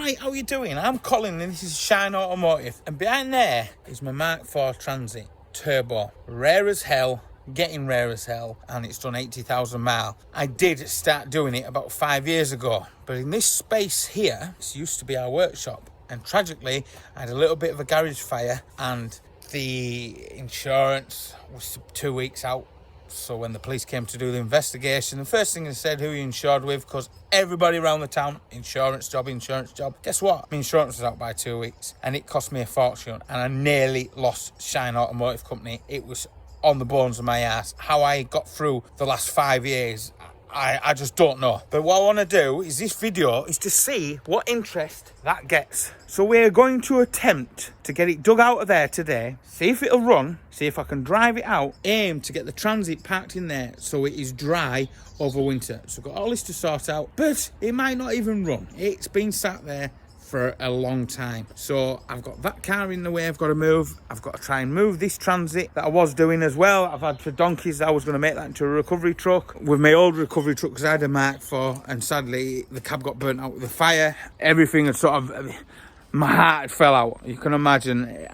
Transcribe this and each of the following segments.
Right, how you doing? I'm Colin and this is Shine Automotive. And behind there is my Mark IV Transit Turbo. Rare as hell, getting rare as hell, and it's done 80,000 miles. I did start doing it about 5 years ago, but in this space here, this used to be our workshop. And tragically, I had a little bit of a garage fire and the insurance was 2 weeks out. So when the police came to do the investigation, the first thing they said, who are you insured with? Because everybody around the town, insurance job. Guess what? My insurance was out by 2 weeks and it cost me a fortune and I nearly lost Shine Automotive Company. It was on the bones of my ass. How I got through the last 5 years, I just don't know. But what I want to do is this video is to see what interest that gets. So we're going to attempt to get it dug out of there today, see if it'll run, see if I can drive it out, aim to get the Transit parked in there so it is dry over winter. So I've got all this to sort out, but it might not even run. It's been sat there for a long time. So I've got that car in the way I've got to move. I've got to try and move this Transit that I was doing as well. I've had for donkeys. I was going to make that into a recovery truck. With my old recovery truck, because I had a Mark IV, and sadly the cab got burnt out with the fire. Everything had sort of, my heart fell out. You can imagine,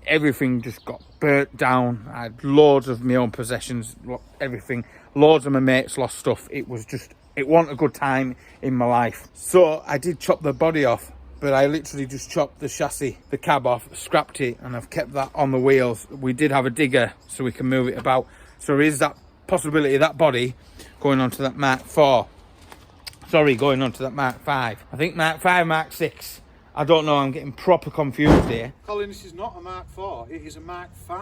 everything just got burnt down. I had loads of my own possessions, everything. Loads of my mates lost stuff. It wasn't a good time in my life. So I did chop the body off. But I literally just chopped the chassis, the cab off, scrapped it, and I've kept that on the wheels. We did have a digger so we can move it about. So there is that possibility of that body going onto that Mark IV. Sorry, going onto that Mark V. I think Mark V, Mark VI. I don't know, I'm getting proper confused here. Colin, this is not a Mark IV, it is a Mark V.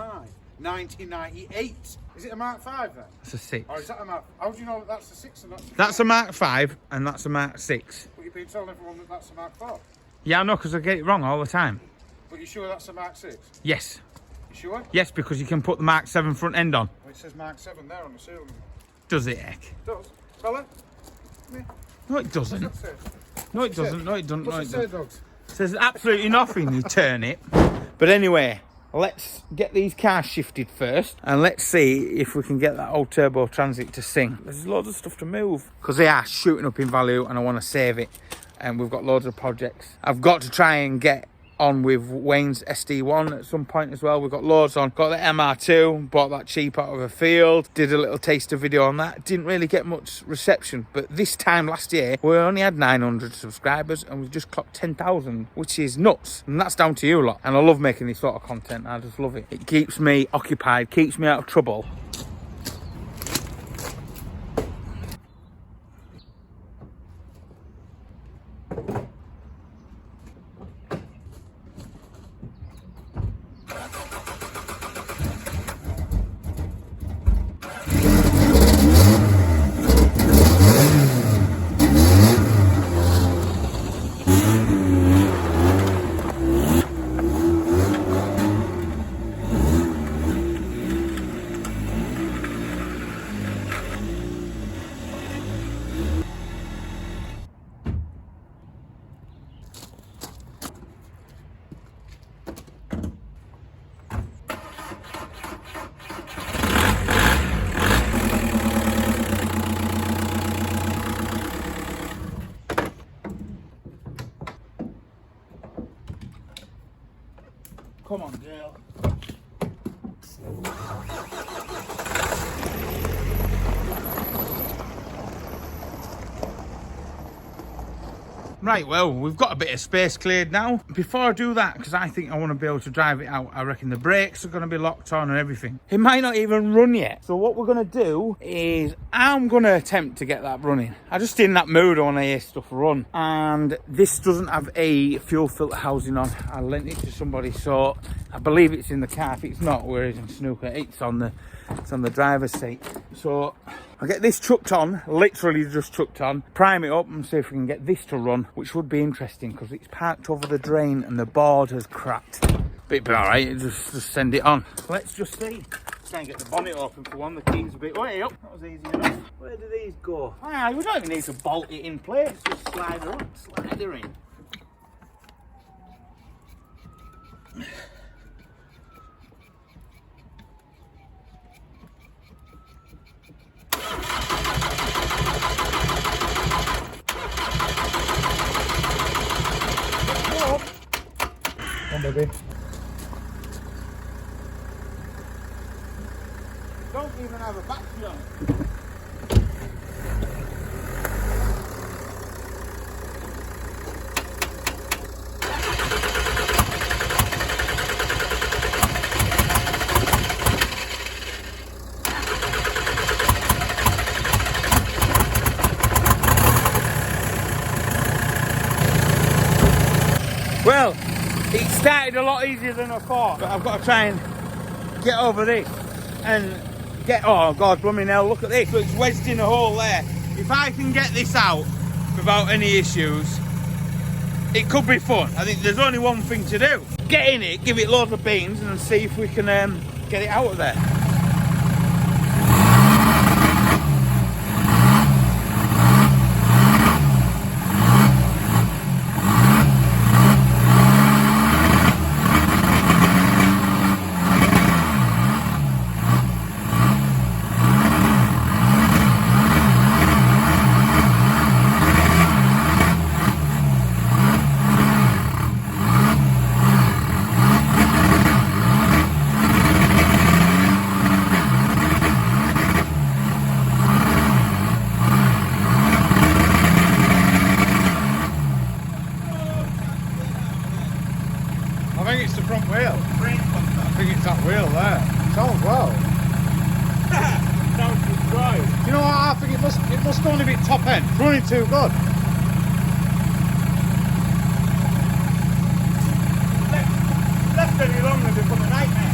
1998. Is it a Mark V then? That's a 6. Or is that a Mark? How do you know that that's a 6 and that's a Mark V and that's a Mark VI. But you've been telling everyone that that's a Mark IV. Yeah, I know, because I get it wrong all the time. But you sure that's a Mark VI? Yes. You sure? Yes, because you can put the Mark 7 front end on. Well, it says Mark 7 there on the seal. Does it, heck? It does. Fella? No, it doesn't. What's that say? No, it doesn't. No, it doesn't. What's No, it it say, doesn't. dogs? It says absolutely nothing, you turn it. But anyway, let's get these cars shifted first and let's see if we can get that old Turbo Transit to sing. There's loads of stuff to move because they are shooting up in value and I want to save it. And we've got loads of projects. I've got to try and get on with Wayne's SD1 at some point as well. We've got loads on. Got the MR2, bought that cheap out of a field. Did a little taster video on that. Didn't really get much reception. But this time last year, we only had 900 subscribers and we've just clocked 10,000, which is nuts. And that's down to you lot. And I love making this sort of content. I just love it. It keeps me occupied, keeps me out of trouble. Come on, girl. Right, well, we've got a bit of space cleared now. Before I do that, because I think I want to be able to drive it out, I reckon the brakes are going to be locked on and everything. It might not even run yet. So what we're going to do is I'm going to attempt to get that running. I'm just in that mood when I hear stuff run. And this doesn't have a fuel filter housing on. I lent it to somebody, so I believe it's in the car. If it's not, we're in snooker. It's on the driver's seat. So I'll get this chucked on, literally just chucked on, prime it up and see if we can get this to run, which would be interesting because it's parked over the drain and the board has cracked. But it'll be all right, just send it on. Let's just see. Try and get the bonnet open for one, the key's a bit way up. That was easy enough. Where do these go? Ah, we don't even need to bolt it in place, just slide her up, slide her in. on, baby. Don't even have a battery on. Well, it started a lot easier than I thought, but I've got to try and get over this and get, oh God, blooming hell, look at this. So it's wedged in a hole there. If I can get this out without any issues, it could be fun. I think there's only one thing to do. Get in it, give it loads of beans and see if we can get it out of there. It must go on a bit top end. It's running too good. Left any longer become a nightmare.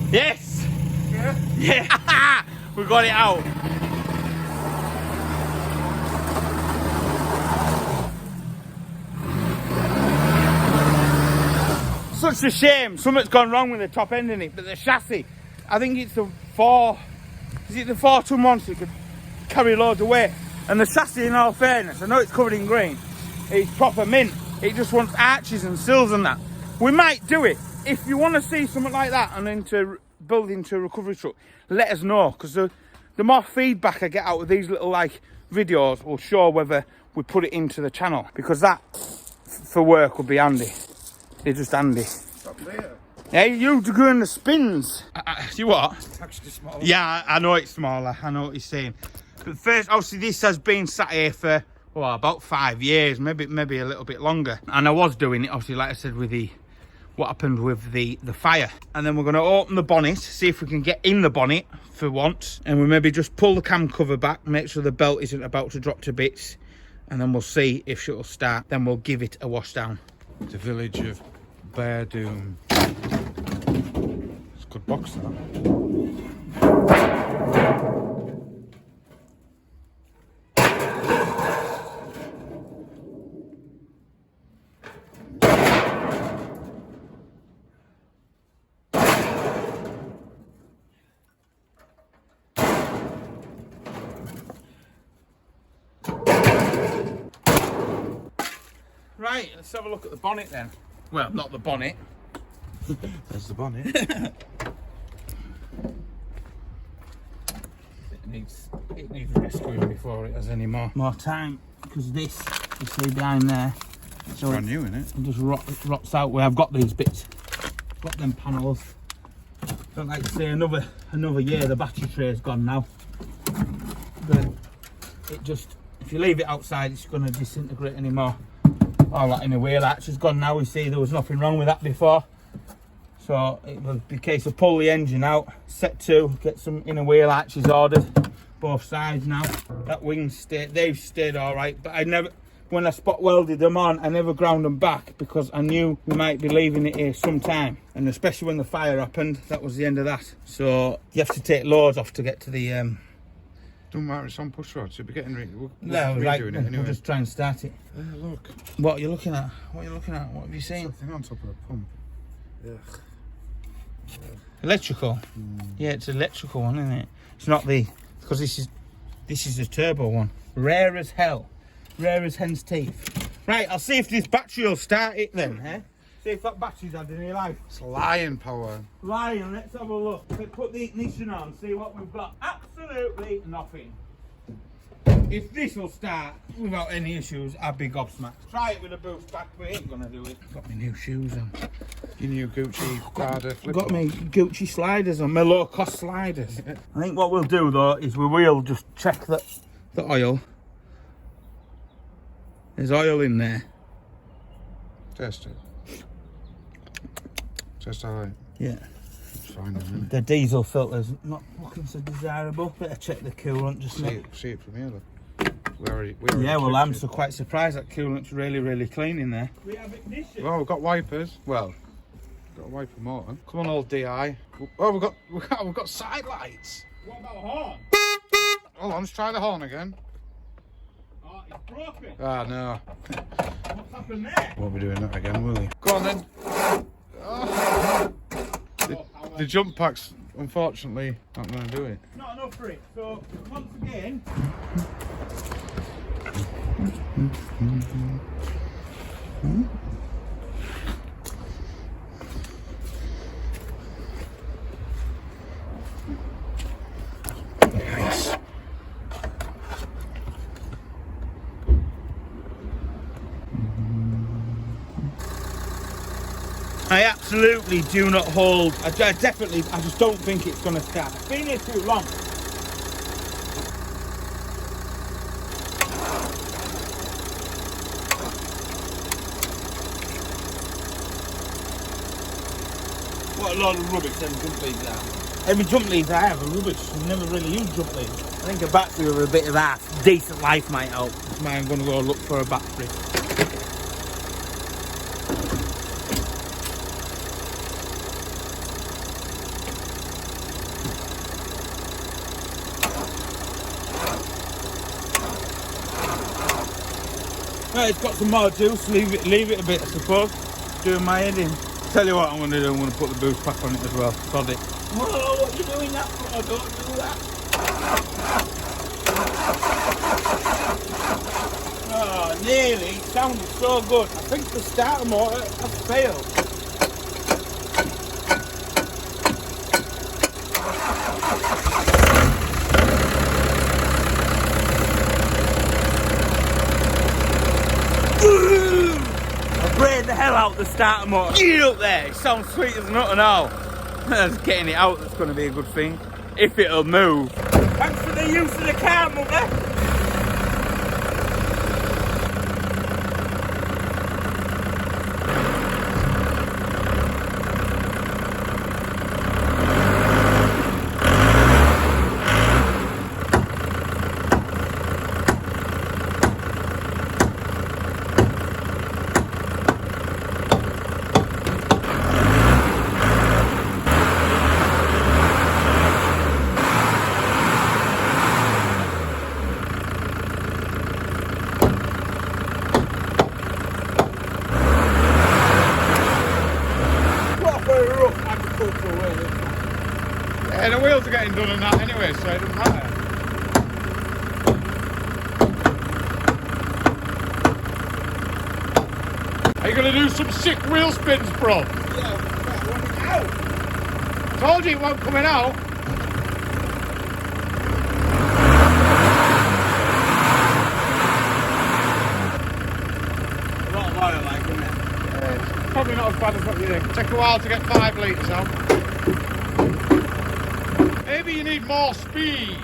Yes! Yeah? Yeah! We got it out. Such a shame. Something's gone wrong with the top end in it, but the chassis, I think it's the 4, is it the 4-ton one so it could carry loads of weight? And the chassis, in all fairness, I know it's covered in green, it's proper mint. It just wants arches and sills and that. We might do it. If you want to see something like that and into building to a recovery truck, let us know, because the more feedback I get out of these little like videos will show whether we put it into the channel, because that for work would be handy. They're just handy. Stop there. Hey, you doing the spins? You what? Actually smaller. Yeah, I know it's smaller. I know what you're saying. But first, obviously, this has been sat here for well, about 5 years, maybe a little bit longer. And I was doing it, obviously, like I said, with what happened with the fire. And then we're going to open the bonnet, see if we can get in the bonnet for once. And we'll maybe just pull the cam cover back, make sure the belt isn't about to drop to bits. And then we'll see if she'll start. Then we'll give it a wash down. The village of Bear Doom. It's a good box, that. Right, let's have a look at the bonnet then. Well, not the bonnet. There's the bonnet. It needs rescuing before it has any more time, because this, you see behind there, So brand new, innit? it just rots out where I've got these bits. Got them panels. Don't like to say another year the battery tray's gone now. But it just, if you leave it outside, it's going to disintegrate anymore. All that inner wheel arch is gone now. We see there was nothing wrong with that before. So it will be a case of pull the engine out, set to, get some inner wheel arches ordered, both sides now. That wing's they've stayed all right, but I never, when I spot welded them on, I never ground them back because I knew we might be leaving it here sometime. And especially when the fire happened, that was the end of that. So you have to take loads off to get to the... Don't matter, it's on push rod, so we're getting no, right, doing it anyway. We'll just try and start it. Look. What are you looking at? What are you looking at? What have you seen? Something on top of the pump. Ugh. Electrical? Yeah, it's an electrical one, isn't it? It's not the... Because this is a turbo one. Rare as hell. Rare as hen's teeth. Right, I'll see if this battery will start it then, eh? See if that battery's had any life. It's lion power. Lion, let's have a look. Let's put the ignition on, see what we've got. Absolutely nothing. If this will start without any issues, I'd be gobsmacked. Try it with a boost back, we ain't gonna do it. Got my new shoes on. Your new Gucci Prada flip. Got my Gucci sliders on, my low cost sliders. I think what we'll do though is we will just check the oil. There's oil in there. Test it. Test how right. Yeah. It's fine, isn't it? The diesel filter's not looking so desirable. Better check the coolant just now. See it from here, look. We already Yeah, well, I'm checked so quite surprised that coolant's really clean in there. We have it. ignition. Well, we've got wipers. Well, got a wiper motor. Come on, old DI. Oh, we've got side lights. What about a horn? Hold on, let's try the horn again. Oh, it's broken. Ah, no. What's happened there? Won't be doing that again, will we? Go on then. Oh. The jump pack's unfortunately not going to do it. Not enough for it. So once again. Nice. I absolutely do not hold. I just don't think it's going to start. It's been here too long. What a load of rubbish them jump leads are. Every jump leads I have are rubbish. I've never really used jump leads. I think a battery with a bit of half decent life might help. That's why I'm going to go look for a battery. Right, it's got some more juice, leave it a bit I suppose. Doing my head in. Tell you what I'm going to do, I'm going to put the boost pack on it as well. Sod it. Whoa, what are you doing that for? Don't do that. Oh, nearly. It sounded so good. I think the starter motor has failed. The hell out the starter motor. Get up there, it sounds sweet as nut and all. Just getting it out, that's going to be a good thing. If it'll move. Thanks for the use of the car, mother. Yeah, the wheels are getting done on that anyway, so it doesn't matter. Are you going to do some sick wheel spins, bro? Yeah, I want it out. Told you it won't coming out. A lot of oil probably not as bad as what you think. Take a while to get 5 litres out. Maybe you need more speed.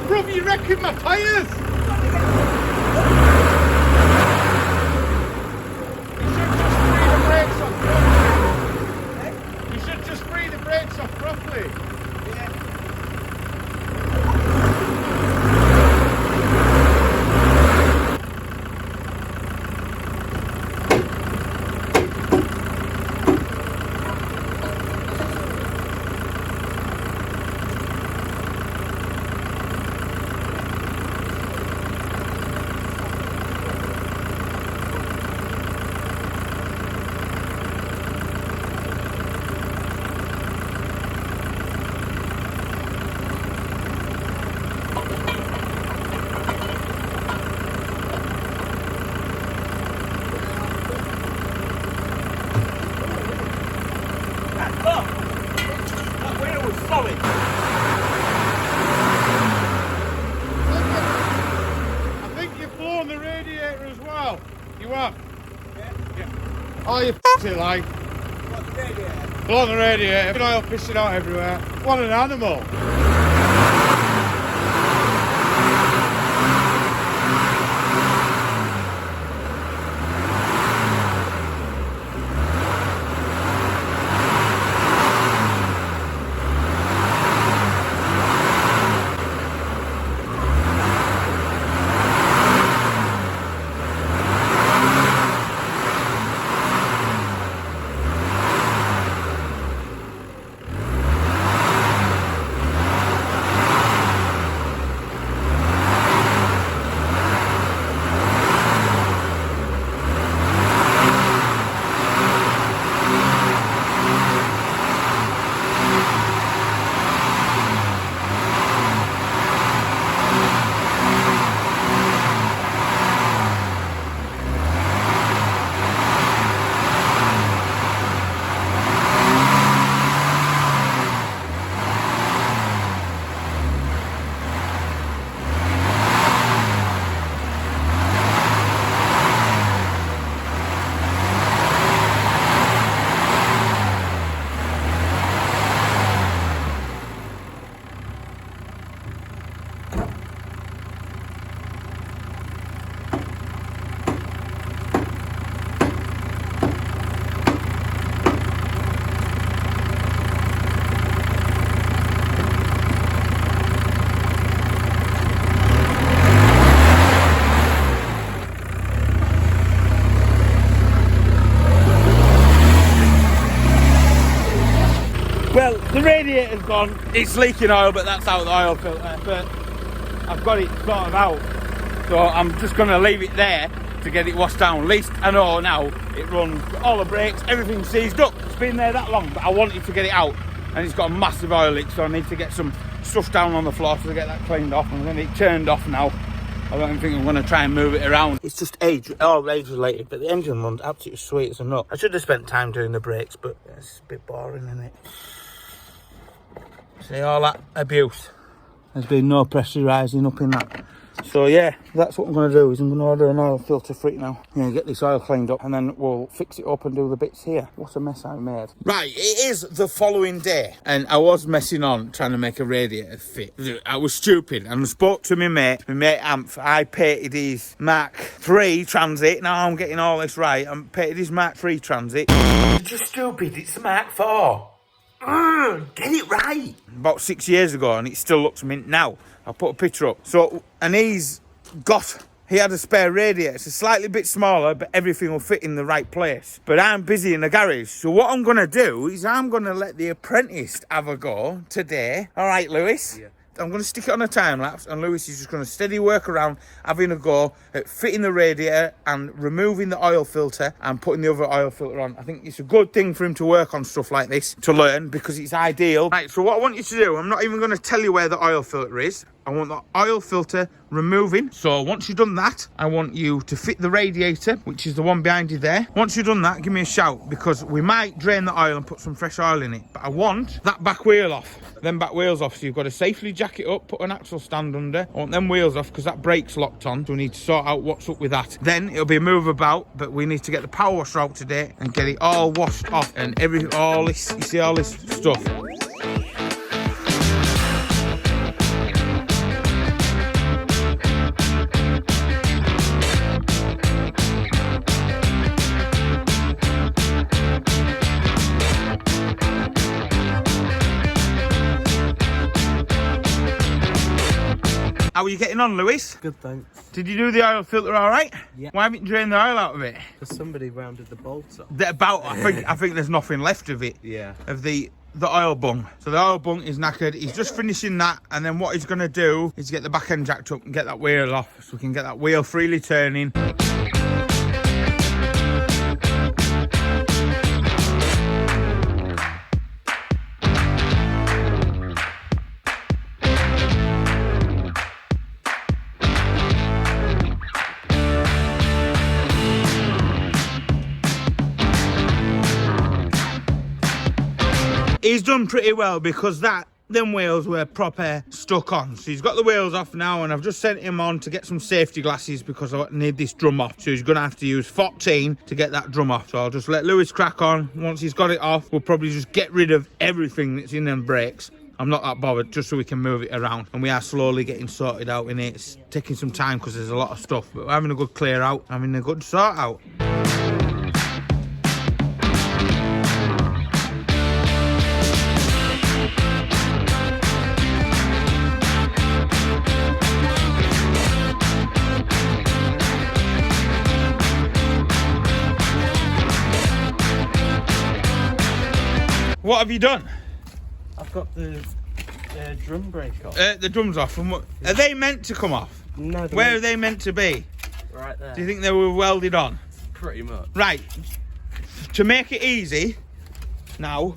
Bro, you wrecking my tyres! You should just free the brakes off properly. I think you've blown the radiator as well. You have? Yeah. Oh, you f***ing like. What, the radiator? Blown the radiator. Oil pissing out everywhere. What an animal. Well, the radiator's gone. It's leaking oil, but that's out of the oil filter. But I've got it sorted out. So I'm just going to leave it there to get it washed down. At least I know now it runs all the brakes, everything's seized up. It's been there that long, but I wanted to get it out. And it's got a massive oil leak, so I need to get some stuff down on the floor to get that cleaned off. And then it turned off now. I don't think I'm going to try and move it around. It's just all age related, but the engine runs absolutely sweet as a nut. I should have spent time doing the brakes, but it's a bit boring, isn't it? See, all that abuse. There's been no pressurising up in that. So yeah, that's what I'm going to do, is I'm going to order an oil filter free now. Yeah, get this oil cleaned up and then we'll fix it up and do the bits here. What a mess I made. Right, it is the following day and I was messing on trying to make a radiator fit. I was stupid and I spoke to my mate Amp. I painted his Mark III Transit. Now I'm getting all this right. I painted his Mark III Transit. You're just stupid, it's the Mark IV. Get it right. About 6 years ago and it still looks mint now. I'll put a picture up. So, and he's got he had a spare radiator. It's a slightly bit smaller, but everything will fit in the right place. But I'm busy in the garage. So what I'm going to do is I'm going to let the apprentice have a go today. All right, Lewis? Yeah. I'm going to stick it on a time lapse, and Lewis is just going to steady work around having a go at fitting the radiator and removing the oil filter and putting the other oil filter on. I think it's a good thing for him to work on stuff like this, to learn, because it's ideal. Right, so what I want you to do, I'm not even going to tell you where the oil filter is. I want the oil filter removing. So once you've done that, I want you to fit the radiator, which is the one behind you there. Once you've done that, give me a shout, because we might drain the oil and put some fresh oil in it. But I want that back wheel off. Them back wheels off, so you've got to safely jack it up, put an axle stand under. I want them wheels off because that brake's locked on, so we need to sort out what's up with that. Then it'll be a move about, but we need to get the power washer out today and get it all washed off and all this, you see all this stuff. How are you getting on, Lewis? Good, thanks. Did you do the oil filter all right? Yeah. Why haven't you drained the oil out of it? Because somebody rounded the bolts off. I think there's nothing left of it. Yeah. Of the oil bung. So the oil bung is knackered. He's just finishing that, and then what he's going to do is get the back end jacked up and get that wheel off, so we can get that wheel freely turning. He's done pretty well, because them wheels were proper stuck on. So he's got the wheels off now, and I've just sent him on to get some safety glasses because I need this drum off. So he's going to have to use 14 to get that drum off. So I'll just let Lewis crack on. Once he's got it off, we'll probably just get rid of everything that's in them brakes. I'm not that bothered, just so we can move it around. And we are slowly getting sorted out in it. It's taking some time because there's a lot of stuff, but we're having a good clear out, having a good sort out. What have you done? I've got the drum brake off. The drum's off. And what, are they meant to come off? No. Where are they meant to be? Right there. Do you think they were welded on? Pretty much. Right. To make it easy, now,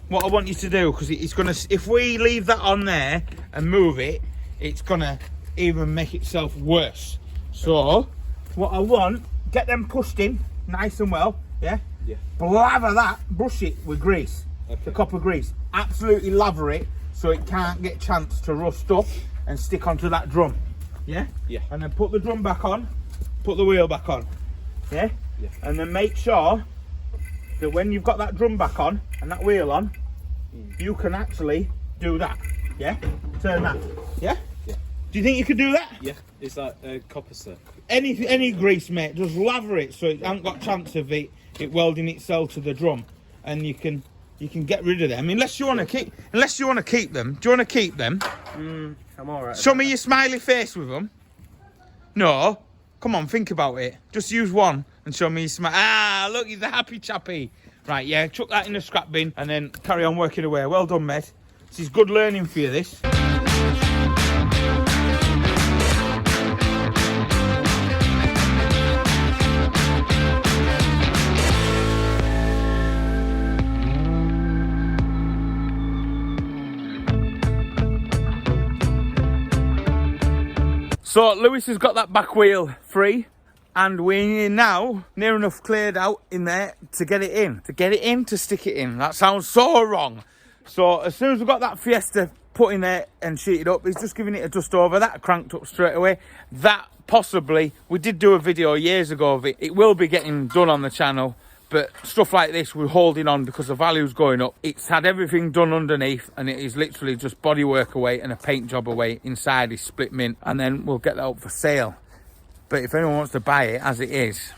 what I want you to do, because it's going to, if we leave that on there and move it, it's going to even make itself worse. So, what I want, get them pushed in nice and well, yeah? Yeah. Blather that, brush it with grease, the copper grease. Absolutely lather it so it can't get a chance to rust up and stick onto that drum. Yeah? Yeah. And then put the drum back on, put the wheel back on. Yeah? Yeah. And then make sure that when you've got that drum back on and that wheel on, you can actually do that. Yeah? Turn that. Yeah? Yeah. Do you think you could do that? Yeah. It's like a copper circuit. Any grease, mate, just lather it so it hasn't got a chance of it welding itself to the drum, and you can get rid of them unless you want to keep them. Do you want to keep them? I'm alright. Show me your smiley face with them. No, come on, think about it. Just use one and show me your smile. Ah, look, he's a happy chappy. Right, yeah, chuck that in the scrap bin and then carry on working away. Well done, mate. This is good learning for you, this. So Lewis has got that back wheel free, and we're now near enough cleared out in there to get it in. To stick it in. That sounds so wrong. So as soon as we've got that Fiesta put in there and sheeted up, he's just giving it a dust over. That cranked up straight away. That possibly, we did do a video years ago of it. It will be getting done on the channel. But stuff like this, we're holding on because the value's going up. It's had everything done underneath, and it is literally just bodywork away and a paint job away. Inside is split mint, and then we'll get that up for sale. But if anyone wants to buy it as it is,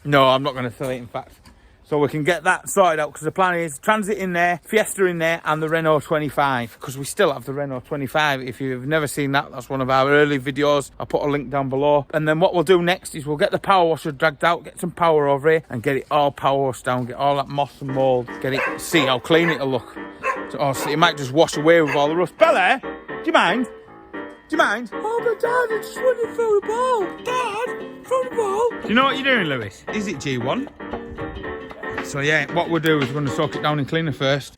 no, I'm not going to sell it, in fact. So we can get that sorted out, because the plan is Transit in there, Fiesta in there, and the Renault 25, because we still have the Renault 25. If you've never seen that, that's one of our early videos. I'll put a link down below. And then what we'll do next is we'll get the power washer dragged out, get some power over here, and get it all power washed down, get all that moss and mould, get it, see how clean it'll look. So, oh, so it might just wash away with all the rust. Bella, do you mind? Do you mind? Oh, but Dad, I just want to throw the ball. Dad, throw the ball. Do you know what you're doing, Lewis? Is it G1? So yeah, what we'll do is we're going to soak it down in cleaner first.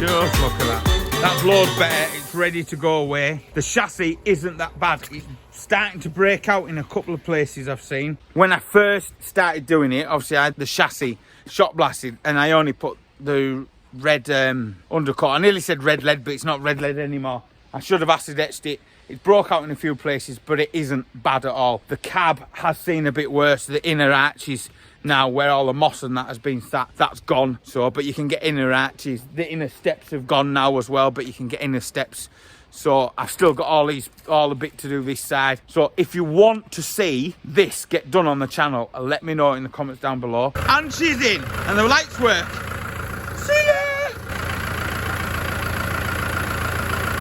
Just look at that. That's loads better. It's ready to go away. The chassis isn't that bad. It's starting to break out in a couple of places I've seen. When I first started doing it, obviously I had the chassis shot blasted and I only put the red undercoat. I nearly said red lead, but it's not red lead anymore. I should have acid etched it. It broke out in a few places, but it isn't bad at all. The cab has seen a bit worse. The inner arches now, where all the moss and that has been sat, that's gone. So, but you can get inner arches. The inner steps have gone now as well, but you can get inner steps. So I've still got all the bit to do this side. So if you want to see this get done on the channel, let me know in the comments down below. And she's in, and the lights work.